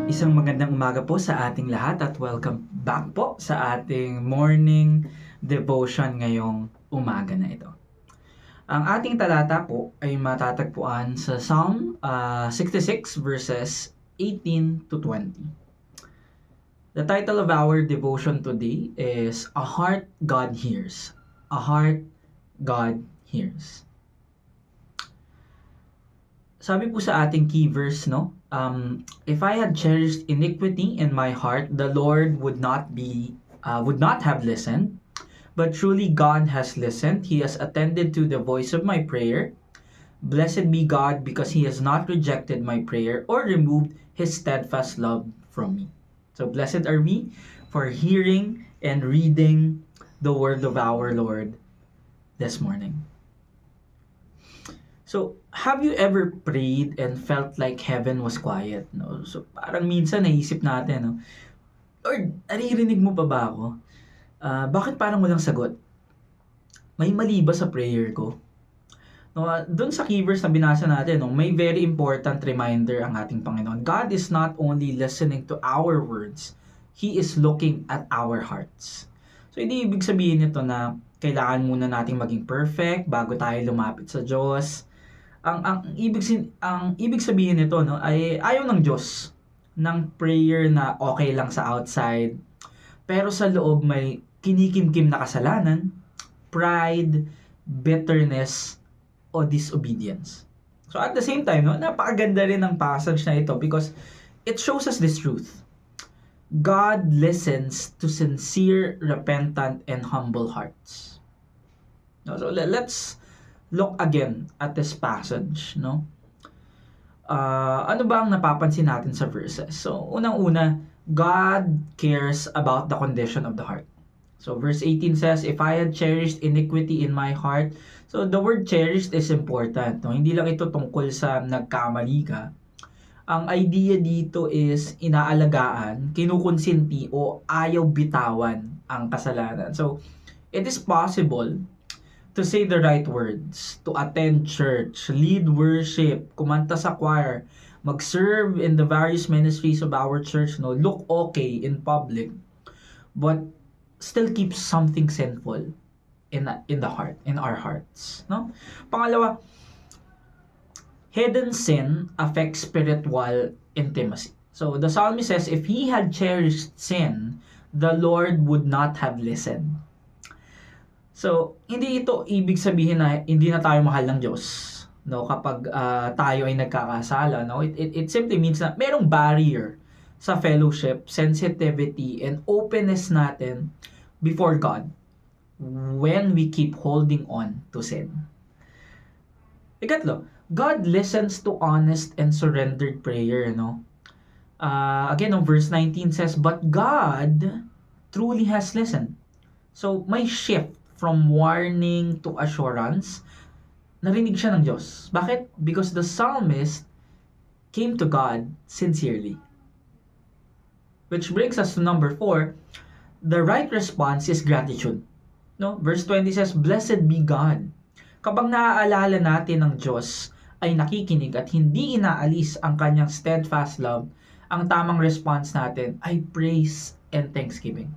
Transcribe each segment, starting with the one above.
Isang magandang umaga po sa ating lahat at welcome back po sa ating morning devotion ngayong umaga na ito. Ang ating talata po ay matatagpuan sa Psalm 66 verses 18 to 20. The title of our devotion today is A Heart God Hears. A Heart God Hears. Sabi po sa ating key verse, no? If I had cherished iniquity in my heart, the Lord would not have listened. But truly God has listened. He has attended to the voice of my prayer. Blessed be God because He has not rejected my prayer or removed His steadfast love from me. So blessed are we for hearing and reading the word of our Lord this morning. So, have you ever prayed and felt like heaven was quiet? No? So, parang minsan naisip natin, no? Lord, naririnig mo pa ba ako? Bakit parang walang sagot? May mali ba sa prayer ko? No, doon sa key verse na binasa natin, no, may very important reminder ang ating Panginoon. God is not only listening to our words, He is looking at our hearts. So, hindi ibig sabihin nito na kailangan muna nating maging perfect bago tayo lumapit sa Diyos. Ang ibig sabihin nito, no, ay ayaw ng Diyos ng prayer na okay lang sa outside, pero sa loob may kinikimkim na kasalanan, pride, bitterness, o disobedience. So at the same time, no, napakaganda rin ng passage na ito because it shows us this truth. God listens to sincere, repentant, and humble hearts. No, so let's look again at this passage, no? Ano ba ang napapansin natin sa verses? So, unang-una, God cares about the condition of the heart. So, verse 18 says, If I had cherished iniquity in my heart. So, the word cherished is important, no? Hindi lang ito tungkol sa nagkamali ka. Ang idea dito is inaalagaan, kinukonsinti o ayaw bitawan ang kasalanan. So, it is possible to say the right words, to attend church, lead worship, kumanta sa choir, mag-serve in the various ministries of our church, no, look okay in public, but still keep something sinful in the heart, in our hearts, no? Pangalawa, hidden sin affects spiritual intimacy. So the psalmist says, if he had cherished sin, the Lord would not have listened. So, hindi ito ibig sabihin na hindi na tayo mahal ng Diyos, no, kapag tayo ay nagkakasala, no? It simply means na merong barrier sa fellowship, sensitivity, and openness natin before God when we keep holding on to sin. Ikatlo, God listens to honest and surrendered prayer, no? Again, no, verse 19 says, But God truly has listened. So, may shift from warning to assurance, narinig siya ng Diyos. Bakit? Because the psalmist came to God sincerely. Which brings us to number 4, the right response is gratitude. No? Verse 20 says, Blessed be God. Kapag naaalala natin ng Diyos ay nakikinig at hindi inaalis ang kanyang steadfast love, ang tamang response natin ay praise and thanksgiving.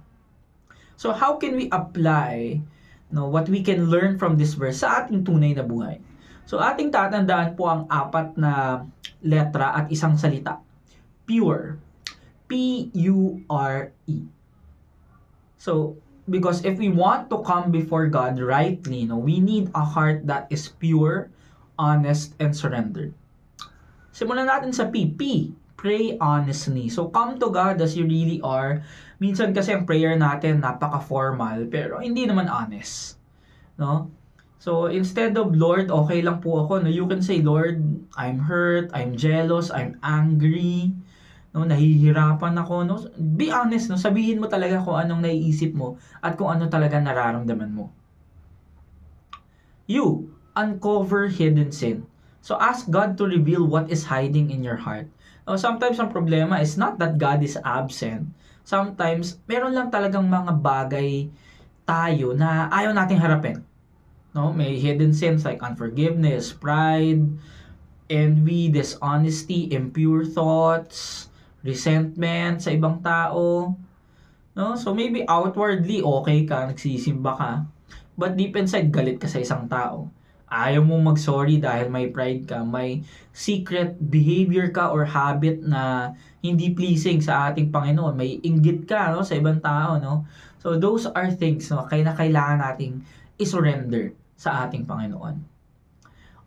So how can we apply, no, what we can learn from this verse sa ating tunay na buhay? So ating tatandaan po ang 4 na letra at isang salita. Pure. P-U-R-E. So, because if we want to come before God rightly, no, we need a heart that is pure, honest, and surrendered. Simulan natin sa P. P. Pray honestly. So, come to God as you really are. Minsan kasi ang prayer natin napaka-formal, pero hindi naman honest. No? So, instead of, Lord, okay lang po ako, no, you can say, Lord, I'm hurt, I'm jealous, I'm angry, no, nahihirapan ako. No? Be honest, no? Sabihin mo talaga kung anong naiisip mo at kung ano talaga nararamdaman mo. You, uncover hidden sin. So, ask God to reveal what is hiding in your heart. Sometimes ang problema is not that God is absent. Sometimes, meron lang talagang mga bagay tayo na ayaw nating harapin. No? May hidden sins like unforgiveness, pride, envy, dishonesty, impure thoughts, resentment sa ibang tao, no? So maybe outwardly okay ka, nagsisimba ka, but deep inside galit ka sa isang tao. Ayaw mong mag-sorry dahil may pride ka, may secret behavior ka or habit na hindi pleasing sa ating Panginoon. May inggit ka, no, sa ibang tao, no? So those are things, no, na kailangan nating isurrender sa ating Panginoon.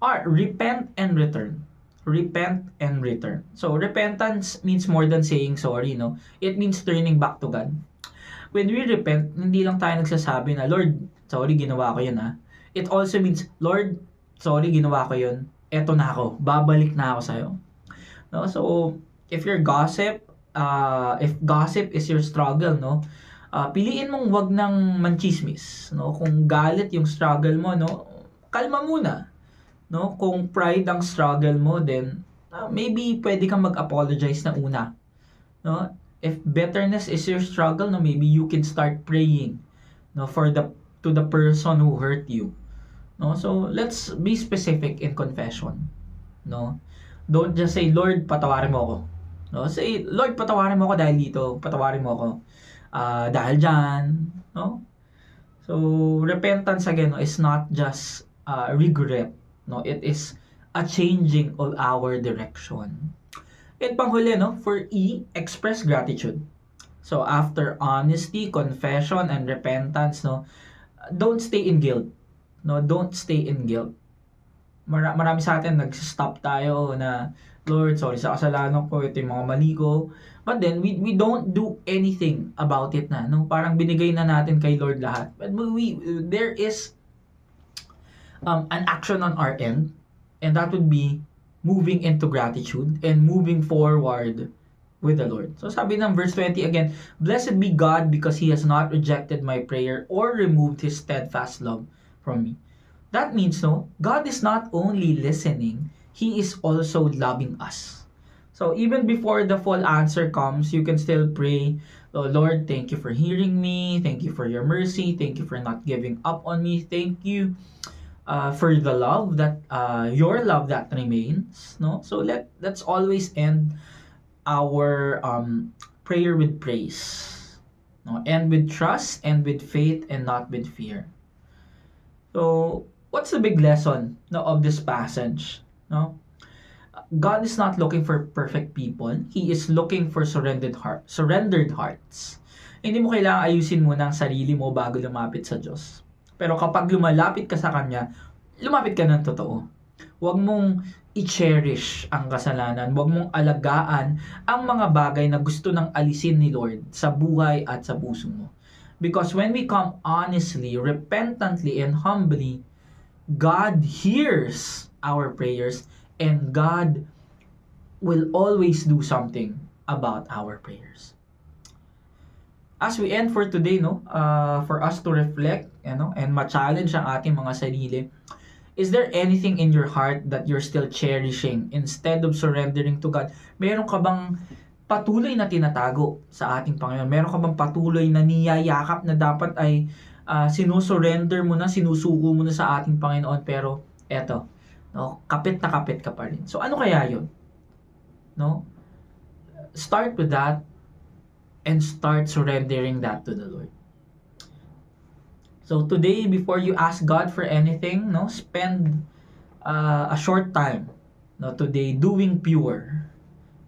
Or repent and return. Repent and return. So repentance means more than saying sorry, no? It means turning back to God. When we repent, hindi lang tayo nagsasabi na, Lord, sorry, ginawa ko yun, ha. It also means, Lord, sorry, ginawa ko yun. Eto na ako. Babalik na ako sa'yo. No? So, if you're gossip, if gossip is your struggle, no? Piliin mong wag nang manchismis, no? Kung galit yung struggle mo, no? Kalma muna. No? Kung pride ang struggle mo, then maybe pwede kang mag-apologize na una. No? If bitterness is your struggle, no, maybe you can start praying, no, to the person who hurt you. No? So, let's be specific in confession. No? Don't just say, Lord, patawarin mo ako. No? Say, Lord, patawarin mo ako dahil dito. Patawarin mo ako dahil dyan. No? So, repentance again, no, is not just regret. No? It is a changing of our direction. At panghuli, no, for E, express gratitude. So, after honesty, confession, and repentance, no, don't stay in guilt. No, don't stay in guilt. Marami sa atin nag-stop tayo na, Lord, sorry sa kasalanan ko, ito yung mga mali ko. But then we don't do anything about it na, no? Parang binigay na natin kay Lord lahat. But there is an action on our end, and that would be moving into gratitude and moving forward with the Lord. So sabi ng verse 20 again, blessed be God because He has not rejected my prayer or removed His steadfast love from me. That means, no, God is not only listening, He is also loving us. So even before the full answer comes, you can still pray, oh, Lord, thank you for hearing me. Thank you for your mercy. Thank you for not giving up on me. Thank you for the love that, your love that remains. No? So let's always end our prayer with praise. No? And with trust and with faith and not with fear. So, what's the big lesson, no, of this passage? No? God is not looking for perfect people. He is looking for surrendered hearts. Hindi mo kailangan ayusin muna ang sarili mo bago lumapit sa Diyos. Pero kapag lumalapit ka sa Kanya, lumapit ka ng totoo. Huwag mong i-cherish ang kasalanan. Huwag mong alagaan ang mga bagay na gusto nang alisin ni Lord sa buhay at sa puso mo. Because when we come honestly, repentantly, and humbly, God hears our prayers and God will always do something about our prayers. As we end for today, no, for us to reflect, and ma-challenge ang ating mga sarili, is there anything in your heart that you're still cherishing instead of surrendering to God? Meron ka bang patuloy na tinatago sa ating Panginoon? Meron ka bang patuloy na niyayakap na dapat ay sinusurrender mo na, sinusuko mo na sa ating Panginoon, pero eto, no, kapit na kapit ka pa rin. So ano kaya yun? No? Start with that and start surrendering that to the Lord. So today, before you ask God for anything, no, spend a short time, no, today doing pure.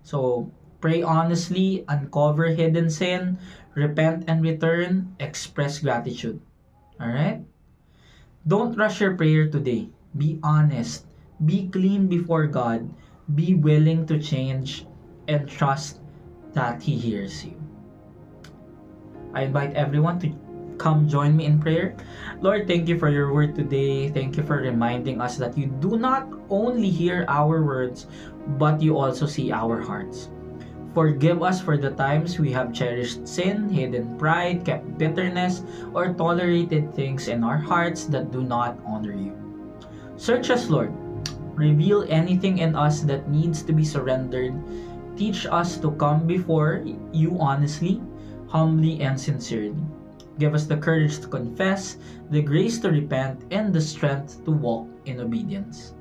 So pray honestly, uncover hidden sin, repent and return, express gratitude. Alright? Don't rush your prayer today. Be honest. Be clean before God. Be willing to change and trust that He hears you. I invite everyone to come join me in prayer. Lord, thank you for your word today. Thank you for reminding us that you do not only hear our words, but you also see our hearts. Forgive us for the times we have cherished sin, hidden pride, kept bitterness, or tolerated things in our hearts that do not honor you. Search us, Lord. Reveal anything in us that needs to be surrendered. Teach us to come before you honestly, humbly, and sincerely. Give us the courage to confess, the grace to repent, and the strength to walk in obedience.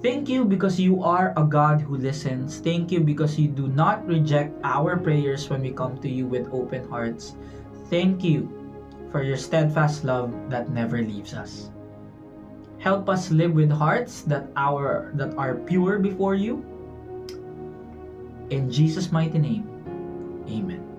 Thank you because you are a God who listens. Thank you because you do not reject our prayers when we come to you with open hearts. Thank you for your steadfast love that never leaves us. Help us live with hearts that are pure before you. In Jesus' mighty name, amen.